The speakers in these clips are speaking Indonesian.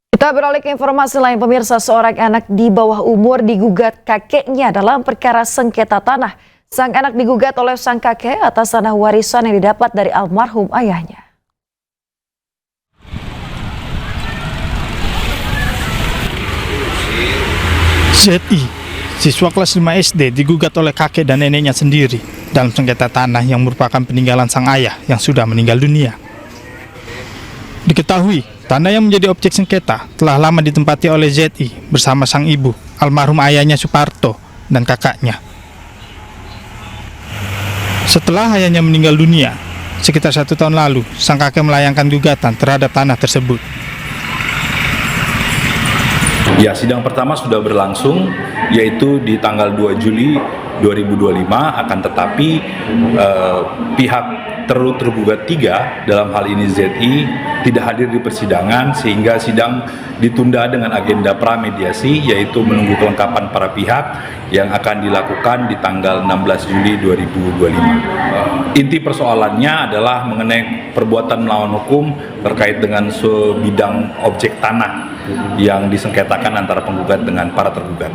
Kita beralih ke informasi lain, pemirsa. Seorang anak di bawah umur digugat kakeknya dalam perkara sengketa tanah. Sang anak digugat oleh sang kakek atas tanah warisan yang didapat dari almarhum ayahnya. ZI, siswa kelas 5 SD digugat oleh kakek dan neneknya sendiri dalam sengketa tanah yang merupakan peninggalan sang ayah yang sudah meninggal dunia. Diketahui, tanah yang menjadi objek sengketa telah lama ditempati oleh ZI bersama sang ibu, almarhum ayahnya Suparto, dan kakaknya. Setelah ayahnya meninggal dunia, sekitar 1 tahun lalu, sang kakek melayangkan gugatan terhadap tanah tersebut. Ya, sidang pertama sudah berlangsung, yaitu di tanggal 2 Juli 2025, akan tetapi pihak tergugat 3, dalam hal ini ZI, tidak hadir di persidangan sehingga sidang ditunda dengan agenda pramediasi, yaitu menunggu kelengkapan para pihak yang akan dilakukan di tanggal 16 Juli 2025. Inti persoalannya adalah mengenai perbuatan melawan hukum terkait dengan sebidang objek tanah yang disengketakan antara penggugat dengan para tergugat.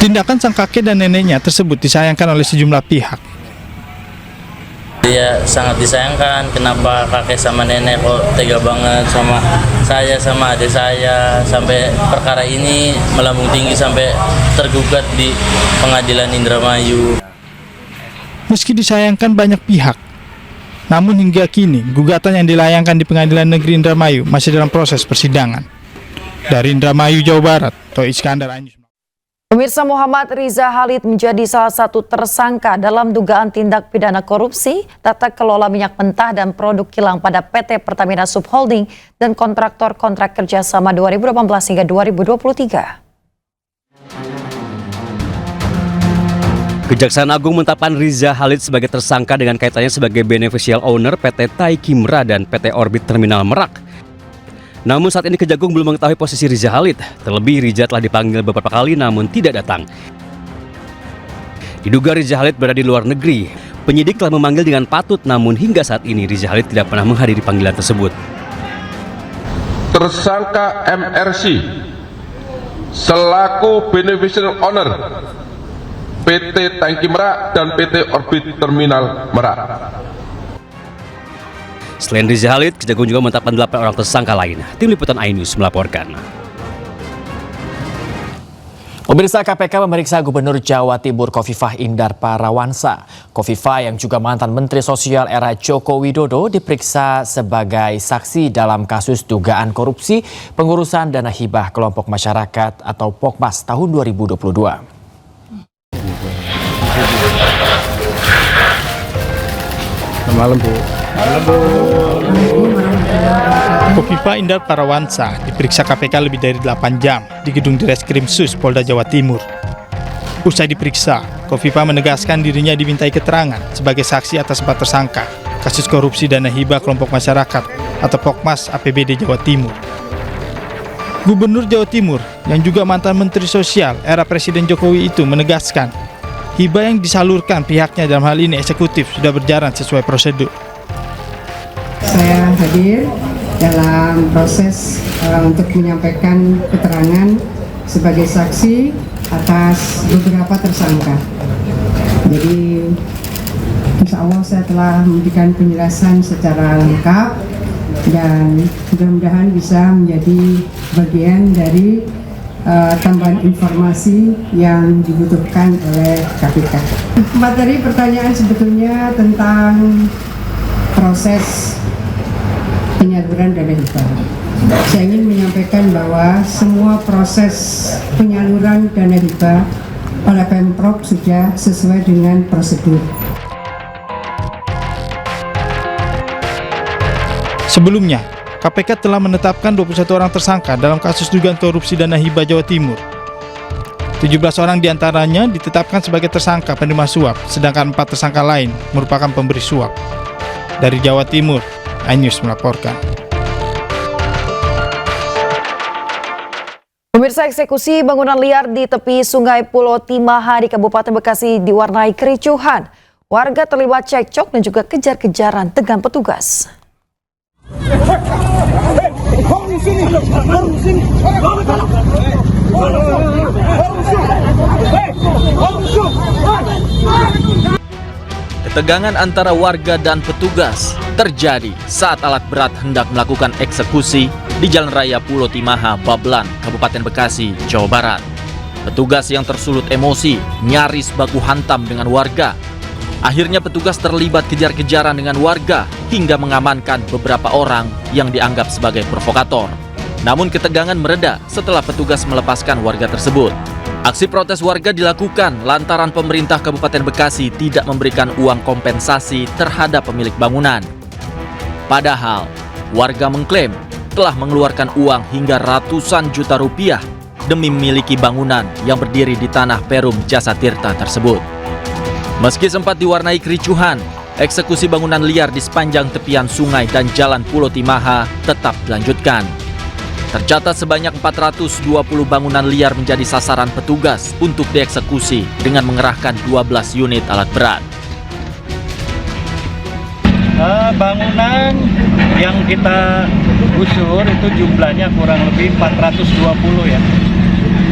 Tindakan sang kakek dan neneknya tersebut disayangkan oleh sejumlah pihak. Ya, sangat disayangkan. Kenapa kakek sama nenek kok tega banget sama saya, sama adik saya, sampai perkara ini melambung tinggi sampai tergugat di pengadilan Indramayu. Meski disayangkan banyak pihak, namun hingga kini gugatan yang dilayangkan di Pengadilan Negeri Indramayu masih dalam proses persidangan. Dari Indramayu, Jawa Barat, Toi Iskandar, Anyus. Pemirsa, Muhammad Riza Khalid menjadi salah satu tersangka dalam dugaan tindak pidana korupsi, tata kelola minyak mentah dan produk kilang pada PT Pertamina Subholding dan kontraktor kontrak kerjasama 2018 hingga 2023. Kejaksaan Agung menetapkan Riza Khalid sebagai tersangka dengan kaitannya sebagai beneficial owner PT Tai Kimra dan PT Orbit Terminal Merak. Namun saat ini Kejagung belum mengetahui posisi Riza Khalid. Terlebih Riza telah dipanggil beberapa kali namun tidak datang. Diduga Riza Khalid berada di luar negeri. Penyidik telah memanggil dengan patut, namun hingga saat ini Riza Khalid tidak pernah menghadiri panggilan tersebut. Tersangka MRC selaku beneficial owner PT Tai Kimra dan PT Orbit Terminal Merak. Selain Riza Khalid, Kejagung juga menetapkan 8 orang tersangka lain. Tim Liputan iNews melaporkan. Pemirsa, KPK memeriksa Gubernur Jawa Timur Khofifah Indar Parawansa. Khofifah yang juga mantan Menteri Sosial era Joko Widodo diperiksa sebagai saksi dalam kasus dugaan korupsi pengurusan dana hibah kelompok masyarakat atau POKMAS tahun 2022. Malam, Bu. Khofifah Indar Parawansa diperiksa KPK lebih dari 8 jam di gedung Direskrim Sus Polda Jawa Timur. Usai diperiksa, Khofifah menegaskan dirinya dimintai keterangan sebagai saksi atas 4 tersangka kasus korupsi dana hibah kelompok masyarakat atau POKMAS APBD Jawa Timur. Gubernur Jawa Timur yang juga mantan Menteri Sosial era Presiden Jokowi itu menegaskan hibah yang disalurkan pihaknya, dalam hal ini eksekutif, sudah berjalan sesuai prosedur. Saya hadir dalam proses untuk menyampaikan keterangan sebagai saksi atas beberapa tersangka. Jadi insya Allah saya telah memberikan penjelasan secara lengkap dan mudah-mudahan bisa menjadi bagian dari tambahan informasi yang dibutuhkan oleh KPK. Materi pertanyaan sebetulnya tentang proses penyaluran dana hibah. Saya ingin menyampaikan bahwa semua proses penyaluran dana hibah oleh Pemprov sudah sesuai dengan prosedur. Sebelumnya, KPK telah menetapkan 21 orang tersangka dalam kasus dugaan korupsi dana hibah Jawa Timur. 17 orang diantaranya ditetapkan sebagai tersangka penerima suap, sedangkan 4 tersangka lain merupakan pemberi suap. Dari Jawa Timur, iNews melaporkan. Pemirsa, eksekusi bangunan liar di tepi Sungai Pulau Timaha di Kabupaten Bekasi diwarnai kericuhan. Warga terlibat cekcok dan juga kejar-kejaran dengan petugas. Ketegangan antara warga dan petugas terjadi saat alat berat hendak melakukan eksekusi di Jalan Raya Pulau Timaha, Babelan, Kabupaten Bekasi, Jawa Barat. Petugas yang tersulut emosi nyaris baku hantam dengan warga. Akhirnya petugas terlibat kejar-kejaran dengan warga hingga mengamankan beberapa orang yang dianggap sebagai provokator. Namun ketegangan mereda setelah petugas melepaskan warga tersebut. Aksi protes warga dilakukan lantaran pemerintah Kabupaten Bekasi tidak memberikan uang kompensasi terhadap pemilik bangunan. Padahal, warga mengklaim telah mengeluarkan uang hingga ratusan juta rupiah demi memiliki bangunan yang berdiri di tanah Perum Jasa Tirta tersebut. Meski sempat diwarnai kericuhan, eksekusi bangunan liar di sepanjang tepian sungai dan Jalan Pulau Timaha tetap dilanjutkan. Tercatat sebanyak 420 bangunan liar menjadi sasaran petugas untuk dieksekusi dengan mengerahkan 12 unit alat berat. Bangunan yang kita gusur itu jumlahnya kurang lebih 420 ya.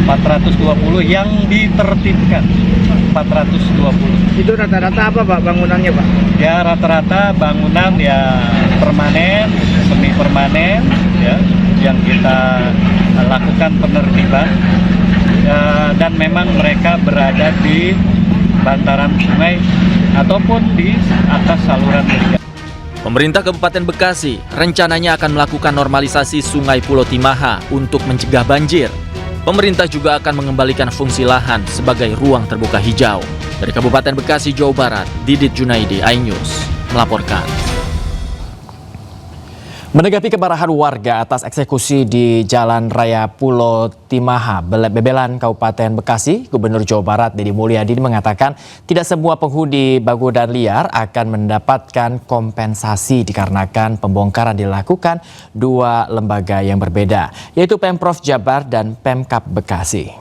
420 yang ditertibkan 420. Itu rata-rata apa Pak bangunannya Pak? Ya rata-rata bangunan ya permanen, semi permanen ya, yang kita lakukan penertiban dan memang mereka berada di bantaran sungai ataupun di atas saluran liar. Pemerintah Kabupaten Bekasi rencananya akan melakukan normalisasi Sungai Pulau Timaha untuk mencegah banjir. Pemerintah juga akan mengembalikan fungsi lahan sebagai ruang terbuka hijau. Dari Kabupaten Bekasi, Jawa Barat, Didit Junaidi, iNews melaporkan. Menanggapi kemarahan warga atas eksekusi di Jalan Raya Pulau Timaha, Bebelan, Kabupaten Bekasi, Gubernur Jawa Barat Deddy Mulyadi mengatakan tidak semua penghuni bangunan liar akan mendapatkan kompensasi dikarenakan pembongkaran dilakukan dua lembaga yang berbeda, yaitu Pemprov Jabar dan Pemkab Bekasi.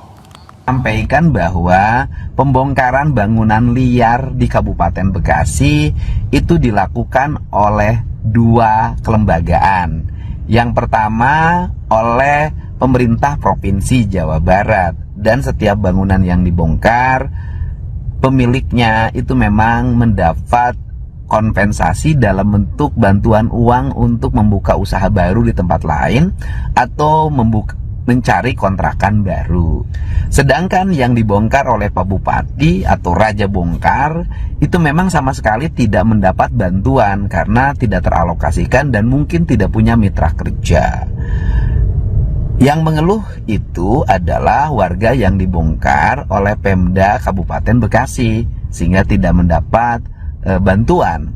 Sampaikan bahwa pembongkaran bangunan liar di Kabupaten Bekasi itu dilakukan oleh dua kelembagaan. Yang pertama oleh pemerintah Provinsi Jawa Barat, dan setiap bangunan yang dibongkar pemiliknya itu memang mendapat kompensasi dalam bentuk bantuan uang untuk membuka usaha baru di tempat lain atau mencari kontrakan baru. Sedangkan yang dibongkar oleh Pak Bupati atau Raja Bongkar itu memang sama sekali tidak mendapat bantuan karena tidak teralokasikan dan mungkin tidak punya mitra kerja. Yang mengeluh itu adalah warga yang dibongkar oleh Pemda Kabupaten Bekasi sehingga tidak mendapat bantuan.